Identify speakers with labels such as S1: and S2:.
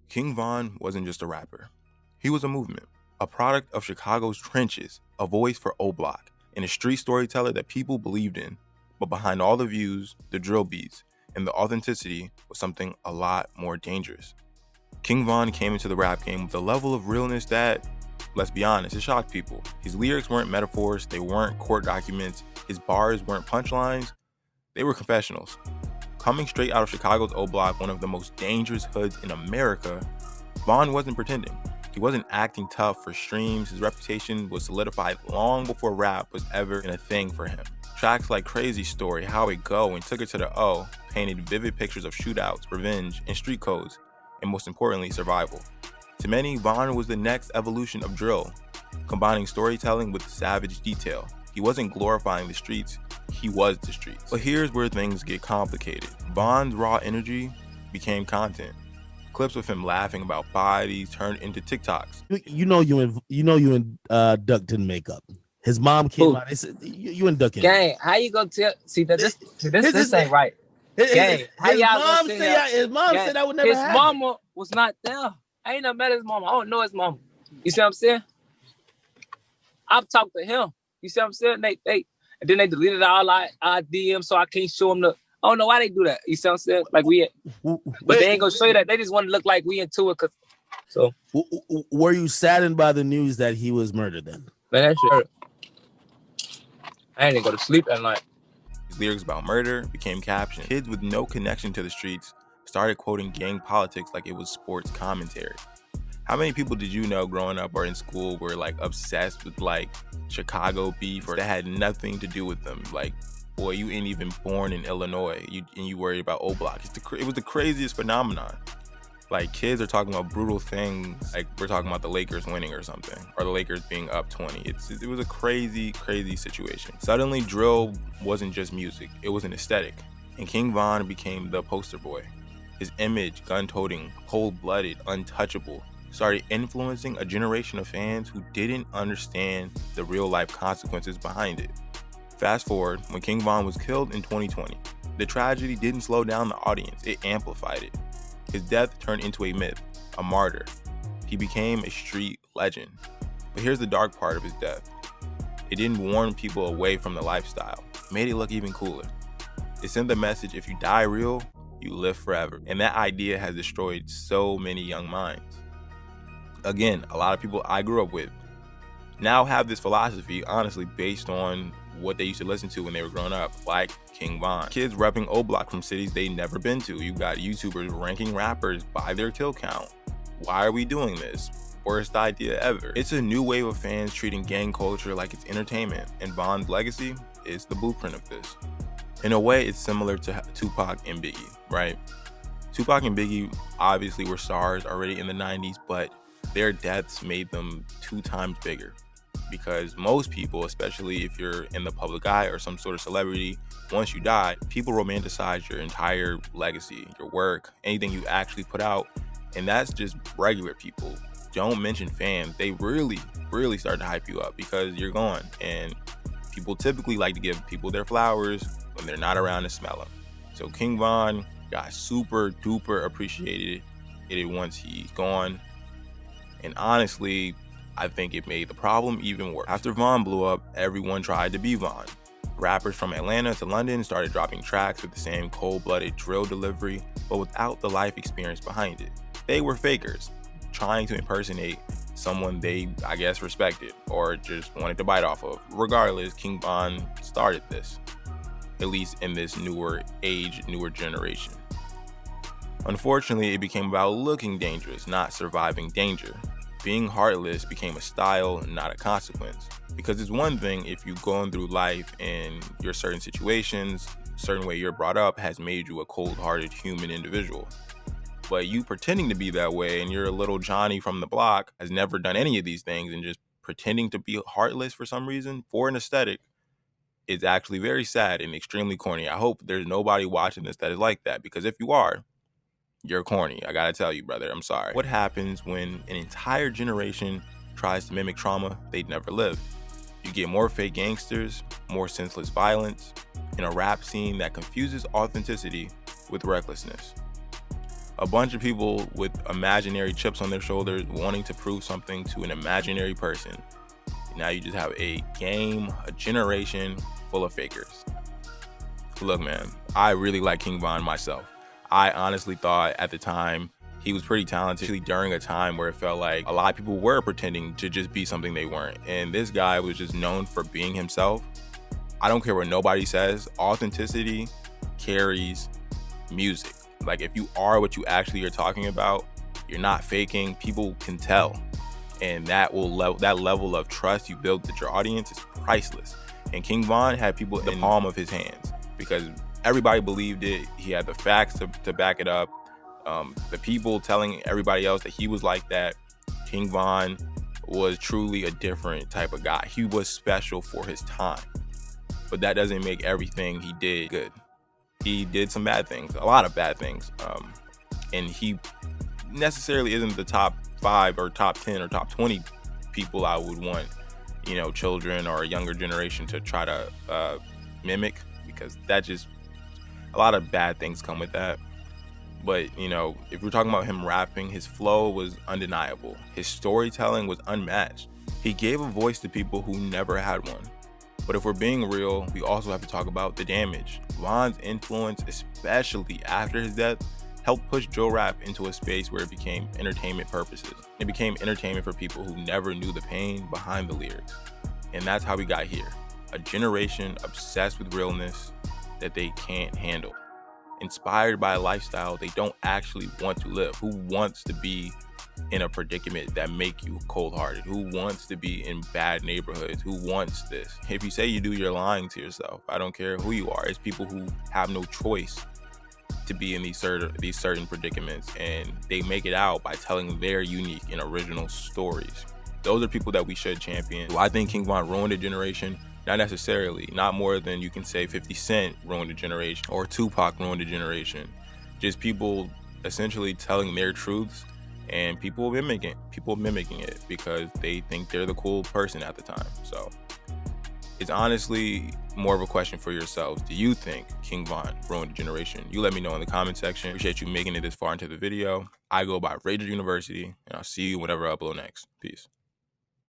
S1: King Von wasn't just a rapper. He was a movement, a product of Chicago's trenches, a voice for O Block, and a street storyteller that people believed in. But behind all the views, the drill beats, and the authenticity was something a lot more dangerous. King Von came into the rap game with a level of realness that, let's be honest, it shocked people. His lyrics weren't metaphors, they weren't court documents, his bars weren't punchlines, they were confessionals. Coming straight out of Chicago's O Block, one of the most dangerous hoods in America, Von wasn't pretending. He wasn't acting tough for streams. His reputation was solidified long before rap was ever a thing for him. Tracks like Crazy Story, How It Go, and Took It to the O painted vivid pictures of shootouts, revenge, and street codes, and most importantly, survival. To many, Von was the next evolution of drill, combining storytelling with savage detail. He wasn't glorifying the streets, he was the streets. But here's where things get complicated. Von's raw energy became content. Clips of him laughing about bodies turned into TikToks.
S2: You know you in Duck didn't make up. His mom came out. They said you and Duck.
S3: Gang, how you gonna tell? See that this ain't right. Gang, how y'all gonna say
S2: his mom said that would never happen.
S3: His mama was not there. I ain't never met his mama. I don't know his mama. You see what I'm saying? I've talked to him. You see what I'm saying? They and then they deleted all our DMs, so I can't show them the. I don't know why they do that. You see what I'm saying? Like but they ain't gonna show you that. They just want to look like we into it. So,
S2: were you saddened by the news that he was murdered then?
S3: Man, that shit hurt. I didn't go to sleep at night.
S1: His lyrics about murder became captions. Kids with no connection to the streets started quoting gang politics like it was sports commentary. How many people did you know growing up or in school were like obsessed with like Chicago beef or that had nothing to do with them? Like, boy, you ain't even born in Illinois, and you worried about O Block. It was the craziest phenomenon. Like, kids are talking about brutal things, like we're talking about the Lakers winning or something, or the Lakers being up 20. It was a crazy, crazy situation. Suddenly, drill wasn't just music, it was an aesthetic. And King Von became the poster boy. His image, gun-toting, cold-blooded, untouchable, started influencing a generation of fans who didn't understand the real-life consequences behind it. Fast forward, when King Von was killed in 2020, the tragedy didn't slow down the audience, it amplified it. His death turned into a myth, a martyr. He became a street legend. But here's the dark part of his death. It didn't warn people away from the lifestyle. It made it look even cooler. It sent the message, if you die real, you live forever. And that idea has destroyed so many young minds. Again, a lot of people I grew up with now have this philosophy, honestly, based on what they used to listen to when they were growing up, like King Von. Kids repping O Block from cities they'd never been to. You got YouTubers ranking rappers by their kill count. Why are we doing this? Worst idea ever. It's a new wave of fans treating gang culture like it's entertainment, and Von's legacy is the blueprint of this. In a way, it's similar to Tupac and Biggie, right? Tupac and Biggie obviously were stars already in the 90s, but their deaths made them 2 times bigger. Because most people, especially if you're in the public eye or some sort of celebrity, once you die, people romanticize your entire legacy, your work, anything you actually put out. And that's just regular people. Don't mention fans. They really, really start to hype you up because you're gone. And people typically like to give people their flowers when they're not around to smell them. So King Von got super duper appreciated once he's gone. And honestly, I think it made the problem even worse. After Von blew up, everyone tried to be Von. Rappers from Atlanta to London started dropping tracks with the same cold-blooded drill delivery, but without the life experience behind it. They were fakers, trying to impersonate someone they, I guess, respected or just wanted to bite off of. Regardless, King Von started this, at least in this newer age, newer generation. Unfortunately, it became about looking dangerous, not surviving danger. Being heartless became a style, not a consequence. Because it's one thing if you're going through life and your certain situations, certain way you're brought up has made you a cold-hearted human individual. But you pretending to be that way and you're a little Johnny from the block, has never done any of these things and just pretending to be heartless for some reason, for an aesthetic, is actually very sad and extremely corny. I hope there's nobody watching this that is like that, because if you are, you're corny. I gotta tell you, brother, I'm sorry. What happens when an entire generation tries to mimic trauma they'd never lived? You get more fake gangsters, more senseless violence, and a rap scene that confuses authenticity with recklessness. A bunch of people with imaginary chips on their shoulders wanting to prove something to an imaginary person. Now you just have a game, a generation full of fakers. Look, man, I really like King Von myself. I honestly thought at the time he was pretty talented during a time where it felt like a lot of people were pretending to just be something they weren't. And this guy was just known for being himself. I don't care what nobody says. Authenticity carries music. Like, if you are what you actually are talking about, you're not faking, people can tell. And that level of trust you build with your audience is priceless. And King Von had people in the palm of his hands because everybody believed it. He had the facts to back it up. The people telling everybody else that he was like that. King Von was truly a different type of guy. He was special for his time. But that doesn't make everything he did good. He did some bad things, a lot of bad things. And he necessarily isn't the top 5 or top 10 or top 20 people I would want, children or a younger generation to try to mimic, because that just, a lot of bad things come with that. But, if we're talking about him rapping, his flow was undeniable. His storytelling was unmatched. He gave a voice to people who never had one. But if we're being real, we also have to talk about the damage. Von's influence, especially after his death, helped push drill rap into a space where it became entertainment purposes. It became entertainment for people who never knew the pain behind the lyrics. And that's how we got here. A generation obsessed with realness that they can't handle. Inspired by a lifestyle they don't actually want to live. Who wants to be in a predicament that make you cold-hearted? Who wants to be in bad neighborhoods? Who wants this? If you say you do, you're lying to yourself. I don't care who you are. It's people who have no choice to be in these certain predicaments, and they make it out by telling their unique and original stories. Those are people that we should champion. Do I think King Von ruined a generation? Not necessarily. Not more than you can say 50 Cent ruined a generation or Tupac ruined a generation. Just people essentially telling their truths and people mimicking it because they think they're the cool person at the time. So it's honestly more of a question for yourselves. Do you think King Von ruined a generation? You let me know in the comment section. Appreciate you making it this far into the video. I go by Rager University, and I'll see you whenever I upload next. Peace.